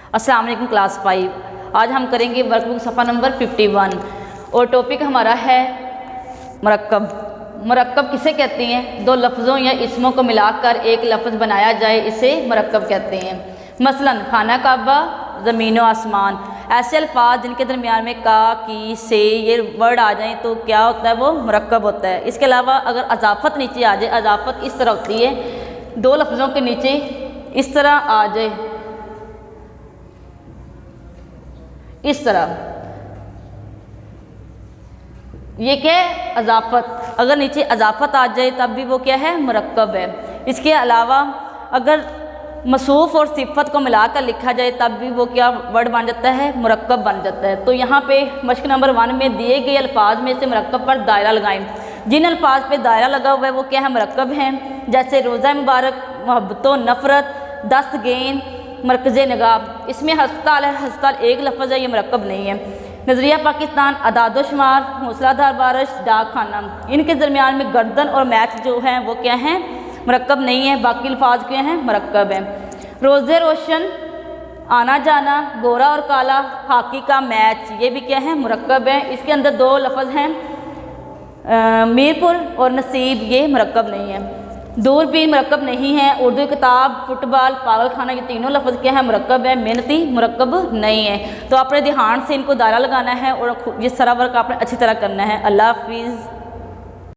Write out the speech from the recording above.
अस्सलाम वालेकुम क्लास 5। आज हम करेंगे वर्कबुक सफ़ा नंबर 51 और टॉपिक हमारा है मरक्कब। मरक्कब किसे कहते हैं? दो लफ्ज़ों या इसमों को मिलाकर एक लफ्ज़ बनाया जाए, इसे मरक्कब कहते हैं। मसलन खाना काबा, ज़मीन व आसमान, ऐसे अल्फाज जिनके दरमियान में का, की, से ये वर्ड आ जाएं तो क्या होता है? वो मरक्कब होता है। इसके अलावा अगर अज़ाफ़त नीचे आ जाए, अज़ाफ़त इस तरह होती है, दो लफ्ज़ों के नीचे इस तरह आ जाए, इस तरह, ये क्या है? अज़ाफ़त। अगर नीचे अज़ाफ़त आ जाए तब भी वो क्या है? मरक्कब है। इसके अलावा अगर मसूफ़ और सिफ़त को मिलाकर लिखा जाए तब भी वो क्या वर्ड बन जाता है? मरक्कब बन जाता है। तो यहाँ पे मश्क नंबर 1 में दिए गए अल्फाज में से मरक्कब पर दायरा लगाएं। जिन अल्फाज पे दायरा लगा हुआ है वो क्या है? मरक्कब हैं। जैसे रोज़ा मुबारक, मोहब्बत व नफ़रत, दस्त गेंद, मरकज़ नगाब। इसमें हस्पताल है, हस्पताल एक लफ्ज़ है, ये मरक्कब नहीं है। नज़रिया पाकिस्तान, अदाद शुमार, हौसलाधार बारिश, डाक खाना, इनके दरमियान में गर्दन और मैच जो हैं वो क्या हैं? मरक्कब नहीं है। बाकी अल्फाज क्या हैं? मरक्कब हैं। रोज़े रोशन, आना जाना, गोरा और काला, हॉकी का मैच, ये भी क्या है? मरक्कब है। इसके अंदर दो लफ्ज़ हैं, मीरपुर और नसीब, ये मरक्कब नहीं है। दूर भी मरक्कब नहीं है। उर्दू किताब, फुटबॉल, पागल खाना, ये तीनों लफ्ज़ क्या है? मरक्कब है। मेहनती मरक्कब नहीं है। तो आपने ध्यान से इनको दायरा लगाना है और ये सारा वर्क आपने अच्छी तरह करना है। अल्लाह हाफिज़।